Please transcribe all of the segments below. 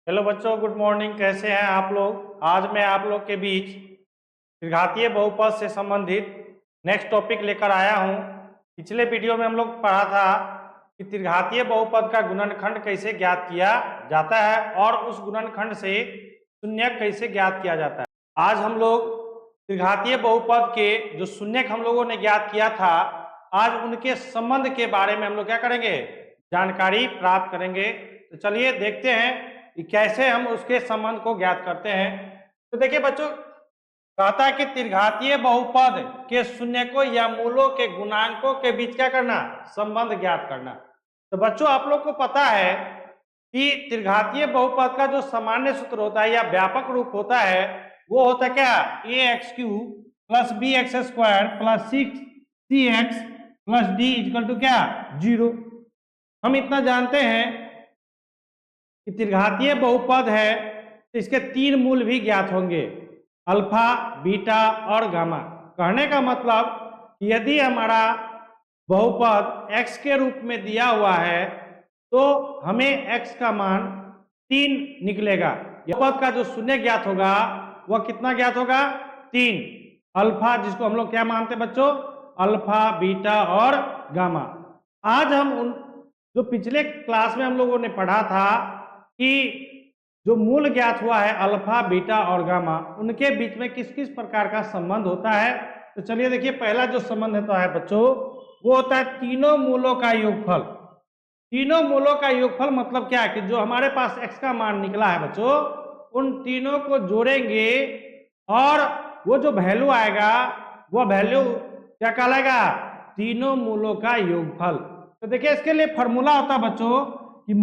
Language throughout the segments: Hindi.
हेलो बच्चों, गुड मॉर्निंग। कैसे हैं आप लोग? आज मैं आप लोग के बीच त्रिघातीय बहुपद से संबंधित नेक्स्ट टॉपिक लेकर आया हूं। पिछले वीडियो में हम लोग पढ़ा था कि त्रिघातीय बहुपद का गुणनखंड कैसे ज्ञात किया जाता है और उस गुणनखंड से शून्यक कैसे ज्ञात किया जाता है। आज हम लोग त्रिघातीय बहुपद के जो शून्यक हम लोगों ने ज्ञात किया था, आज उनके संबंध के बारे में हम लोग क्या करेंगे, जानकारी प्राप्त करेंगे। तो चलिए देखते हैं कि कैसे हम उसके संबंध को ज्ञात करते हैं। तो देखिए बच्चों, कहता है कि त्रिघातीय बहुपद के शून्यकों या मूलों के गुणांकों के बीच क्या करना, संबंध ज्ञात करना। तो बच्चों, आप लोग को पता है कि त्रिघातीय बहुपद का जो सामान्य सूत्र होता है या व्यापक रूप होता है वो होता है क्या, ax³ plus bx² plus 6cx plus d equal to क्या, 0। हम इतना जानते हैं कि त्रिघातीय बहुपद है तो इसके तीन मूल भी ज्ञात होंगे, अल्फा, बीटा और गामा। कहने का मतलब कि यदि हमारा बहुपद x के रूप में दिया हुआ है तो हमें x का मान 3 निकलेगा। बहुपद का जो शून्य ज्ञात होगा वह कितना ज्ञात होगा, 3। अल्फा, जिसको हम लोग क्या मानते हैं बच्चों, अल्फा, बीटा और गामा। आज हम उन जो पिछले क्लास में हम लोगों ने पढ़ा था कि जो मूल ज्ञात हुआ है अल्फा, बीटा और गामा, उनके बीच में किस किस प्रकार का संबंध होता है। तो चलिए देखिए, पहला जो संबंध होता है बच्चों वो होता है तीनों मूलों का योगफल। तीनों मूलों का योगफल मतलब क्या है कि जो हमारे पास x का मान निकला है बच्चों, उन तीनों को जोड़ेंगे और वो जो वैल्यू आएगा वो वैल्यू क्या कहलाएगा, तीनों मूलों का योगफल। तो देखिए, इसके लिए फॉर्मूला होता है बच्चों कि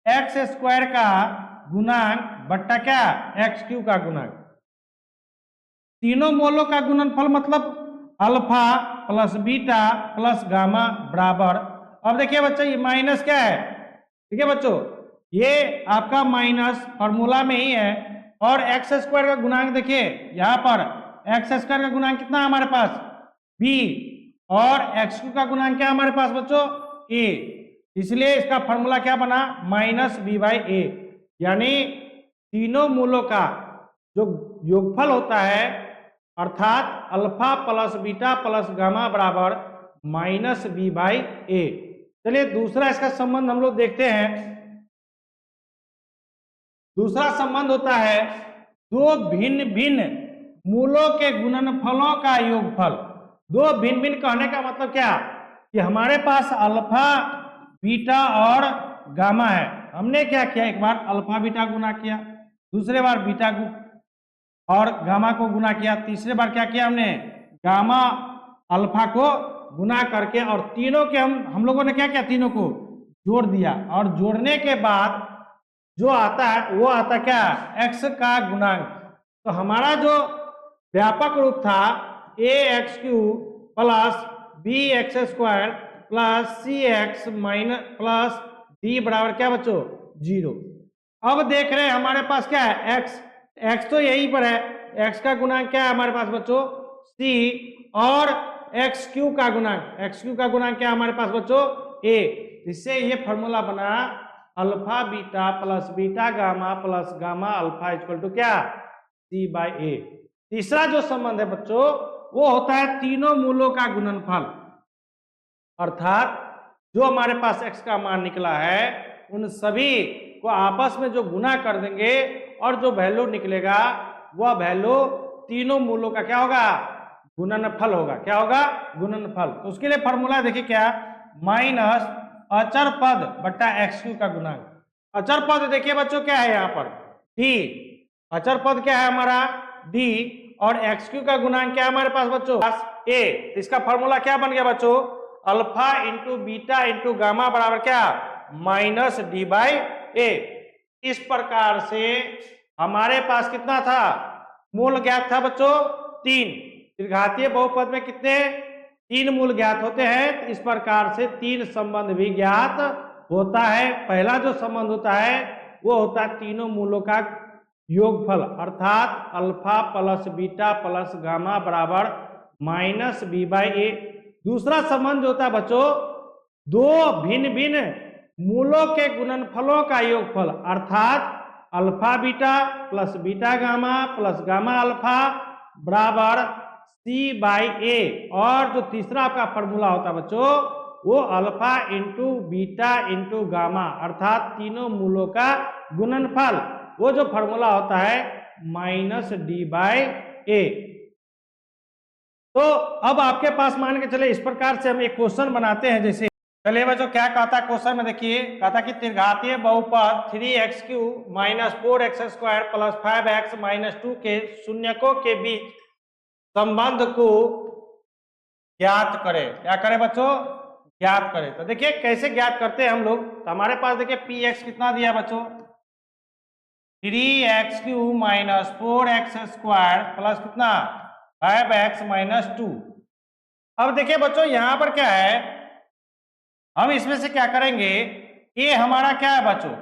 -x² का गुणांक बट्टा क्या, x³ का गुणांक। तीनों मूलों का गुणनफल मतलब alpha plus beta plus gamma बराबर। अब देखिए बच्चों, ये माइनस क्या है, ठीक है बच्चों, ये आपका माइनस फॉर्मूला में ही है। और x² का गुणांक देखिए यहाँ पर x² का गुणांक कितना है हमारे पास, b, और x³ का गुणांक क्या है हमारे पास बच्चों, a। इसलिए इसका फॉर्मूला क्या बना, -b/a। यानी तीनों मूलों का जो योगफल होता है अर्थात alpha plus beta plus gamma बराबर -b/a। चलिए दूसरा इसका संबंध हम लोग देखते हैं। दूसरा संबंध होता है दो भिन्न भिन्न मूलों के गुणनफलों का योगफल। दो भिन्न भिन्न कहने का मतलब क्या कि हमारे पास अल्फा, बीटा और गामा है। हमने क्या किया, एक बार अल्फा बीटा गुना किया, दूसरे बार बीटा और गामा को गुना किया, तीसरे बार क्या किया हमने, गामा अल्फा को गुना करके और तीनों के हम लोगों ने क्या किया, तीनों को जोड़ दिया। और जोड़ने के बाद जो आता है वो आता क्या, x का गुणांक। तो हमारा जो व्यापक रूप था ax³ plus bx² plus cx plus d बराबर क्या बच्चों, 0। अब देख रहे हैं हमारे पास क्या है, x तो यहीं पर है, x का गुणांक क्या है हमारे पास बच्चों, c, और x³ का गुणांक क्या है हमारे पास बच्चों, a। इससे ये फॉर्मूला बना alpha beta plus beta gamma plus gamma alpha equal to क्या, c/a। तीसरा जो संबंध है बच्चों वो होता है तीनों मूलों का गुणनफल। अर्थात जो हमारे पास x का मान निकला है उन सभी को आपस में जो गुना कर देंगे और जो वैल्यू निकलेगा वह वैल्यू तीनों मूलों का क्या होगा, गुणनफल होगा। क्या होगा, गुणनफल। तो उसके लिए फॉर्मूला देखिए क्या, माइनस अचर पद बट्टा x³ का गुणांक। अचर पद देखिए बच्चों क्या है यहाँ पर, d। अचर पद क्या है हमारा, d, और x³ का गुणांक क्या है हमारे पास बच्चों, a। इसका फॉर्मूला क्या बन गया बच्चों, alpha into beta into gamma बराबर क्या, -d/a। इस प्रकार से हमारे पास कितना था, मूल ज्ञात था बच्चों 3। त्रिघातीय बहुपद में कितने, 3 मूल ज्ञात होते हैं। इस प्रकार से 3 संबंध भी ज्ञात होता है। पहला जो संबंध होता है वो होता है तीनों मूलों का योगफल, अर्थात alpha plus beta plus gamma बराबर -b/a। दूसरा संबंध होता है बच्चों दो भिन्न भिन्न मूलों के गुणनफलों का योगफल, अर्थात alpha beta plus beta gamma plus gamma alpha बराबर सी बाई ए। और जो तीसरा आपका फॉर्मूला होता है बच्चों, वो alpha into beta into gamma, अर्थात तीनों मूलों का गुणनफल, वो जो फॉर्मूला होता है माइनस डी बाई ए। तो अब आपके पास मान के चले इस प्रकार से हम एक क्वेश्चन बनाते हैं। जैसे चलिए बच्चों क्या कहता है क्वेश्चन में, देखिए कहता कि त्रिघातीय बहुपद 3x³ minus 4x² plus 5x minus 2 के शून्यकों के बीच संबंध को ज्ञात करें। क्या करें बच्चों? ज्ञात करें। तो देखिए कैसे ज्ञात करते हैं हम लोग। तो हमारे पास देखिए px कितना दिया बच्चों, 3x³ माइनस 4x² प्लस कितना 5x माइनस 2। अब देखिए बच्चों यहाँ पर क्या है, हम इसमें से क्या करेंगे, a हमारा क्या है बच्चों,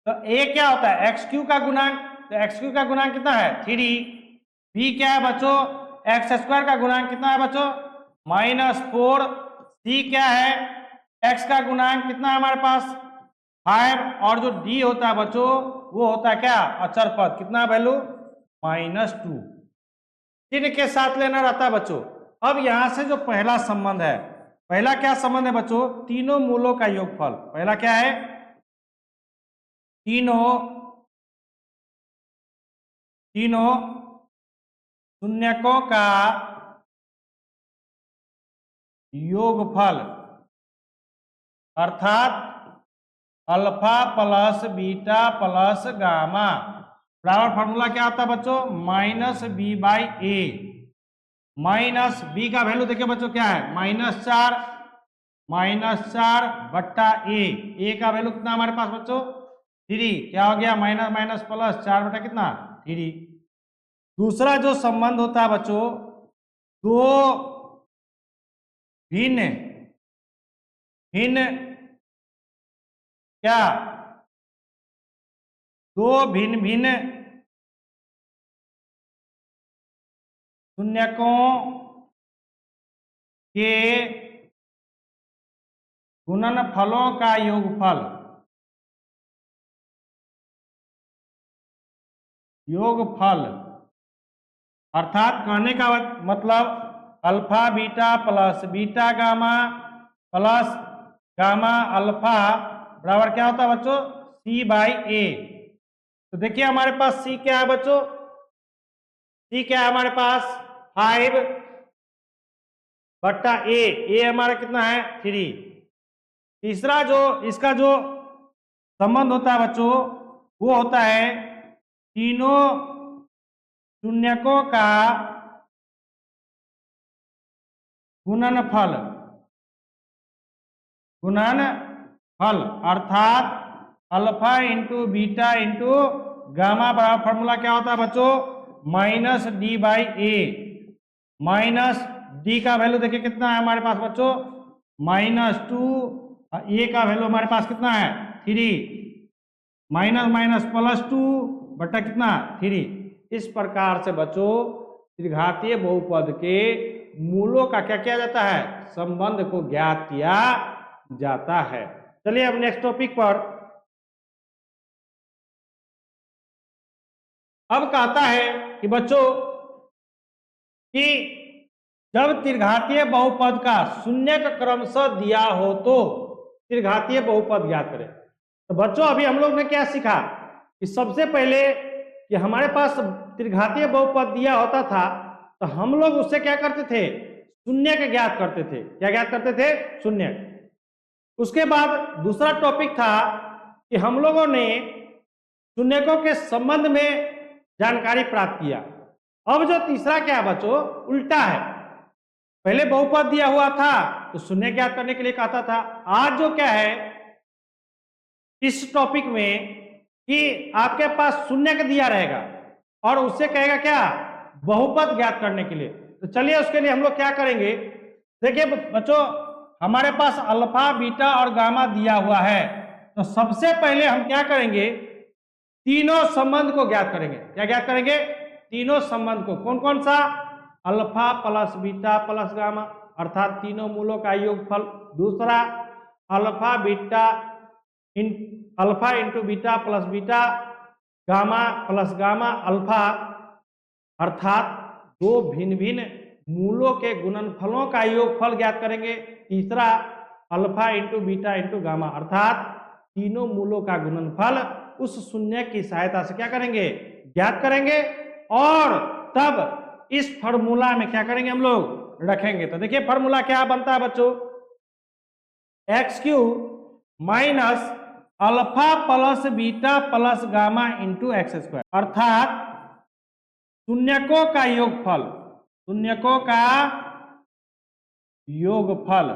तो a क्या होता है x³ का गुणांक, तो x³ का गुणांक कितना है 3। b क्या है बच्चों, x² का गुणांक कितना है बच्चों माइनस 4। c क्या है, x का गुणांक कितना है हमारे पास 5। और जो d होता है बच्चों वो होता है क्या, अचर पद, कितना वैल्यू माइनस 2। चिन्ह के साथ लेना रहता है बच्चों। अब यहां से जो पहला संबंध है, पहला क्या संबंध है बच्चों, तीनों मूलों का योगफल। पहला क्या है, तीनों शून्यकों का योगफल, अर्थात alpha plus beta plus gamma बराबर फॉर्मूला क्या आता है बच्चों minus B by A. Minus B का वैल्यू देखिए बच्चों क्या है -4 बट्टा ए का वैल्यू कितना हमारे पास बच्चों 3। क्या हो गया माइनस माइनस प्लस 4 बटा कितना 3। दूसरा जो संबंध होता है बच्चों, दो भिन्न क्या, दो भिन्न भिन्न शून्यकों के गुणनफलों का योगफल, अर्थात कहने का मतलब alpha beta plus beta gamma plus gamma alpha बराबर क्या होता है बच्चों c बाई ए। तो देखिए हमारे पास c क्या है बच्चों, c क्या है हमारे पास 5 बट्टा ए हमारा कितना है 3। तीसरा जो इसका जो संबंध होता है बच्चों वो होता है तीनों शून्यकों का गुणनफल, अर्थात alpha into beta into gamma बराबर फॉर्मूला क्या होता है बच्चों minus D by A. Minus D का वैल्यू देखिए कितना है हमारे पास बच्चों -2, ए का वैल्यू हमारे पास कितना है 3, माइनस माइनस प्लस 2 बटा कितना 3। इस प्रकार से बच्चों त्रिघातीय बहुपद के मूलों का क्या किया जाता है, संबंध को ज्ञात किया जाता है। चलिए अब नेक्स्ट टॉपिक पर। अब कहता है कि बच्चों कि जब त्रिघातीय बहुपद का शून्यक क्रमशः दिया हो तो त्रिघातीय बहुपद ज्ञात करें। तो बच्चों अभी हम लोग ने क्या सीखा कि सबसे पहले कि हमारे पास त्रिघातीय बहुपद दिया होता था तो हम लोग उससे क्या करते थे, शून्यक ज्ञात करते थे। क्या ज्ञात करते थे, शून्यक। उसके बाद दूसरा टॉपिक था कि हम लोगों ने शून्यकों के संबंध में जानकारी प्राप्त किया। अब जो तीसरा क्या है बच्चों, उल्टा है। पहले बहुपद दिया हुआ था तो शून्य ज्ञात करने के लिए कहता था। आज जो क्या है इस टॉपिक में कि आपके पास शून्य दिया रहेगा और उससे कहेगा क्या, बहुपद ज्ञात करने के लिए। तो चलिए उसके लिए हम लोग क्या करेंगे, देखिए बच्चों हमारे पास अल्फा बीटा और गामा दिया हुआ है। तो सबसे पहले हम क्या करेंगे, तीनों संबंध को ज्ञात करेंगे। क्या ज्ञात करेंगे, तीनों संबंध को। कौन कौन सा, alpha plus beta plus gamma, अर्थात तीनों मूलों का योगफल। दूसरा alpha beta in alpha into beta plus beta gamma plus gamma alpha, अर्थात दो भिन्न भिन्न मूलों के गुणनफलों का योगफल ज्ञात करेंगे। तीसरा alpha into beta into gamma, अर्थात तीनों मूलों का गुणनफल उस शून्य की सहायता से क्या करेंगे, ज्ञात करेंगे। और तब इस फॉर्मूला में क्या करेंगे, हम लोग रखेंगे। तो देखिए फॉर्मूला क्या बनता है बच्चों, x cube minus alpha plus beta plus gamma into x square, अर्थात शून्यकों का योगफल, शून्यकों का योगफल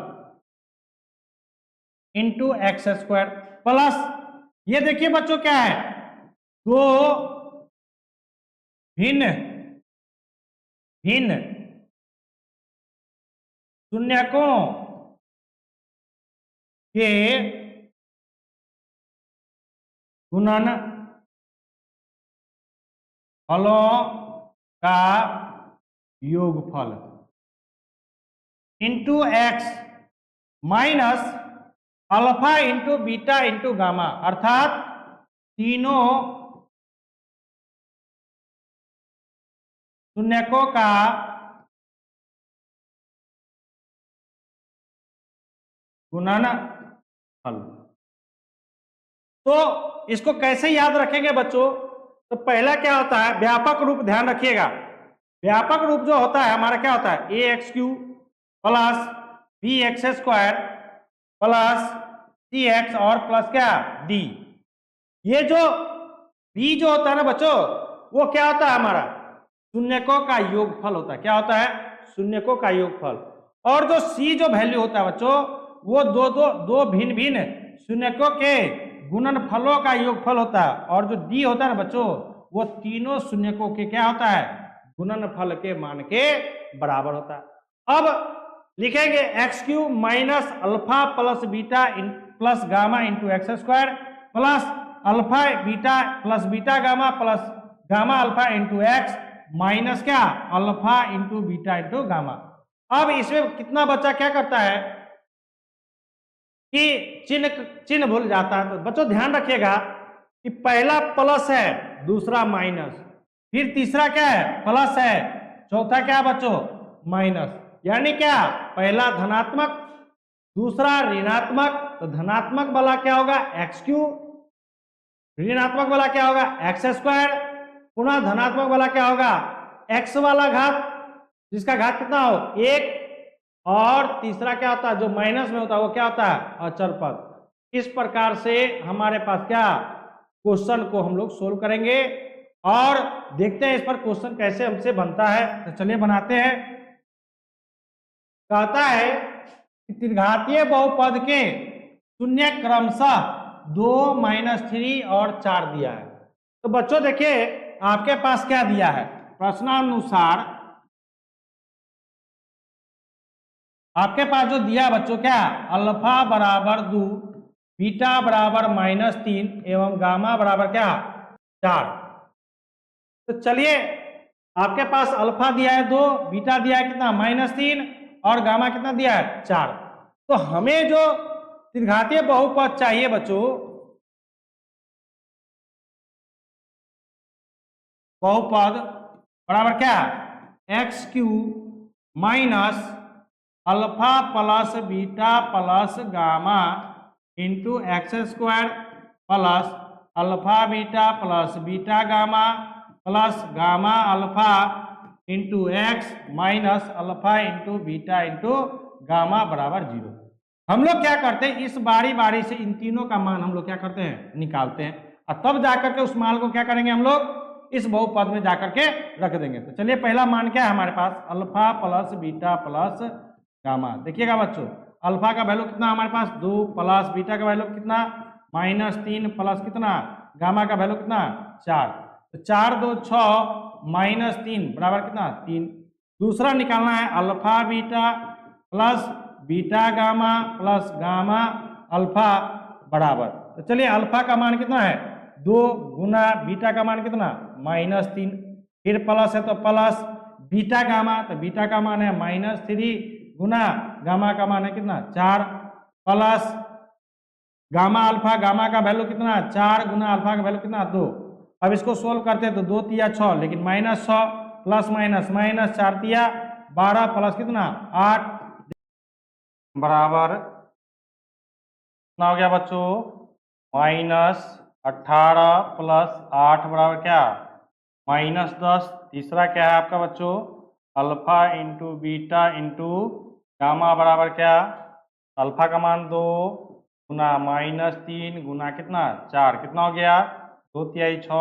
इंटू एक्स स्क्वायर प्लस, ये देखिए बच्चों क्या है, दो भिन्न भिन्न शून्यकों के गुणनफलों का योगफल into x minus alpha into beta into gamma, अर्थात तीनों शून्यकों का गुणनफल। तो इसको कैसे याद रखेंगे बच्चों, तो पहला क्या होता है, व्यापक रूप, ध्यान रखिएगा, व्यापक रूप जो होता है हमारा क्या होता है, A X cube plus B X square plus C X और प्लस क्या डी। ये जो बी जो होता है ना बच्चों, वो क्या होता है, हमारा शून्यकों का योगफल होता है। क्या होता है, शून्यकों का योगफल। और जो सी जो वैल्यू होता है बच्चों, वो दो भिन्न भिन्न शून्यकों के गुणनफलों का योगफल होता है। और जो डी होता है ना बच्चों, वो तीनों शून्यकों के क्या होता है, गुणनफल के मान के बराबर होता है। अब लिखेंगे x cube minus alpha plus beta plus gamma into x square plus alpha beta plus beta gamma plus gamma alpha into x minus क्या alpha into beta into gamma. अब इसमें कितना बच्चा क्या करता है कि चिन्ह भूल जाता है। तो बच्चों ध्यान रखिएगा कि पहला प्लस है, दूसरा माइनस, फिर तीसरा क्या है, प्लस है, चौथा क्या बच्चों, माइनस। यानी क्या, पहला धनात्मक, दूसरा ऋणात्मक। तो धनात्मक वाला क्या होगा एक्स क्यू, ऋणात्मक वाला क्या होगा एक्स स्क्वायर, पुनः धनात्मक वाला क्या होगा एक्स वाला घात, जिसका घात कितना हो एक, और तीसरा क्या होता है जो माइनस में होता है वो क्या होता है अचर पद। इस प्रकार से हमारे पास क्या क्वेश्चन को हम लोग सोल्व करेंगे और देखते हैं इस पर क्वेश्चन कैसे हमसे बनता है। तो चलिए बनाते हैं। कहता है कि त्रिघातीय बहुपद के शून्य क्रमशः 2, -3 और 4 दिया है। तो बच्चों देखिए आपके पास क्या दिया है, प्रश्नानुसार आपके पास जो दिया बच्चों क्या, अल्फा बराबर 2, बीटा बराबर -3 एवं गामा बराबर क्या 4। तो चलिए आपके पास अल्फा दिया है 2, बीटा दिया है कितना -3 और गामा कितना दिया है 4। तो हमें जो त्रिघातीय बहुपद चाहिए बच्चों, बहुपद बराबर क्या x cube minus alpha plus beta plus gamma into x square plus alpha beta plus beta gamma plus gamma alpha into x minus alpha into beta into gamma बराबर 0। हम लोग क्या करते हैं, इस बारी बारी से इन तीनों का मान हम लोग क्या करते हैं निकालते हैं, और तब जाकर के उस मान को क्या करेंगे हम लोग इस बहुपद में जाकर के रख देंगे। तो चलिए पहला मान क्या है हमारे पास, alpha plus beta plus gamma. देखिएगा बच्चों अल्फा का वैल्यू कितना हमारे पास 2 प्लस बीटा का वैल्यू कितना -3 प्लस कितना गामा का वैल्यू कितना 4। तो 4 2 6 -3 बराबर कितना 3। दूसरा निकालना है alpha beta plus beta gamma plus gamma alpha बराबर। तो चलिए अल्फा का मान कितना है 2 गुना बीटा का मान कितना -3, फिर प्लस है तो प्लस बीटा गामा, तो बीटा का मान है -3 गुना गामा का मान है कितना 4 प्लस गामा अल्फा, गामा का वैल्यू कितना 4 गुना अल्फा का वैल्यू कितना 2। अब इसको सोल्व करते हैं तो 2 तिया 6, लेकिन -6 प्लस माइनस माइनस 4 तिया 12 प्लस कितना 8 बराबर कितना हो गया बच्चों -18 प्लस 8 बराबर क्या -10। तीसरा क्या है आपका बच्चों alpha into beta into gamma बराबर क्या अल्फा का मान 2 गुना -3 गुना कितना 4 कितना हो गया 2 तिहाई 6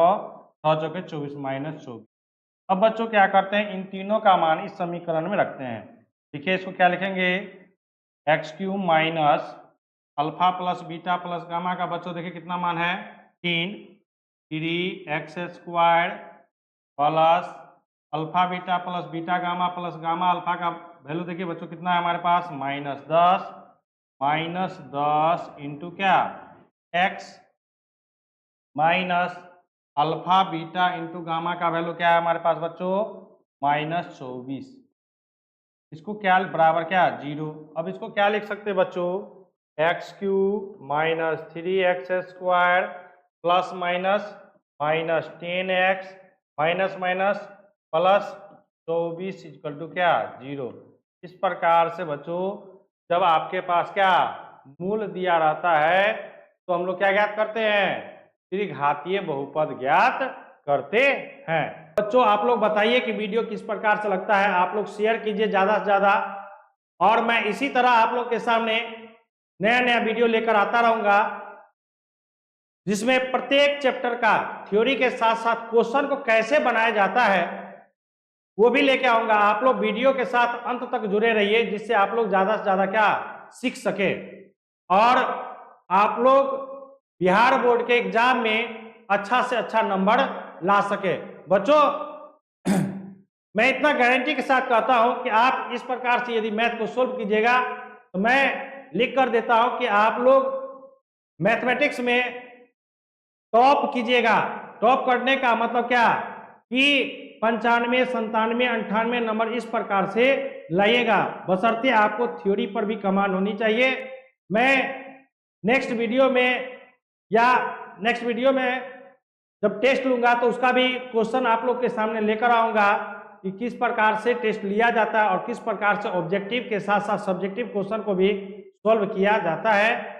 6 चौके 24 -24। अब बच्चों क्या करते हैं इन तीनों का मान इस समीकरण में रखते हैं। देखिए इसको क्या लिखेंगे x³ minus alpha plus beta plus gamma का बच्चों देखिए कितना मान है 3x² plus alpha beta plus beta gamma plus gamma alpha का वैल्यू देखिए बच्चों कितना है हमारे पास -10 इंटू क्या x minus alpha beta into gamma का वैल्यू क्या है हमारे पास बच्चों -24। इसको क्या बराबर क्या 0। अब इसको क्या लिख सकते हैं बच्चों x³ minus 3x² plus minus -10x minus minus plus 24 equal to क्या 0। इस प्रकार से बच्चों जब आपके पास क्या मूल दिया रहता है तो हम लोग क्या ज्ञात करते हैं त्रिघातीय बहुपद ज्ञात करते हैं। बच्चों आप लोग बताइए कि वीडियो किस प्रकार से लगता है, आप लोग शेयर कीजिए ज़्यादा से ज़्यादा, और मैं इसी तरह आप लोग के सामने नया नया वीडियो लेकर आता रहूंगा जिसमें प्रत्येक चैप्टर का थ्योरी के साथ साथ क्वेश्चन को कैसे बनाया जाता है वो भी लेके आऊंगा। आप लोग वीडियो के साथ अंत तक जुड़े रहिए जिससे आप लोग ज़्यादा से ज़्यादा क्या सीख सके और आप लोग बिहार बोर्ड के एग्जाम में अच्छा से अच्छा नंबर ला सके। बच्चों मैं इतना गारंटी के साथ कहता हूं कि आप इस प्रकार से यदि मैथ को सोल्व कीजिएगा तो मैं लिख कर देता हूं कि आप लोग मैथमेटिक्स में टॉप कीजिएगा। टॉप करने का मतलब क्या कि 95, 97, 98 नंबर इस प्रकार से लाइएगा, बशर्ते आपको थ्योरी पर भी कमांड होनी चाहिए। मैं नेक्स्ट वीडियो में जब टेस्ट लूंगा तो उसका भी क्वेश्चन आप लोग के सामने लेकर आऊंगा कि किस प्रकार से टेस्ट लिया जाता है और किस प्रकार से ऑब्जेक्टिव के साथ साथ सब्जेक्टिव क्वेश्चन को भी सॉल्व किया जाता है।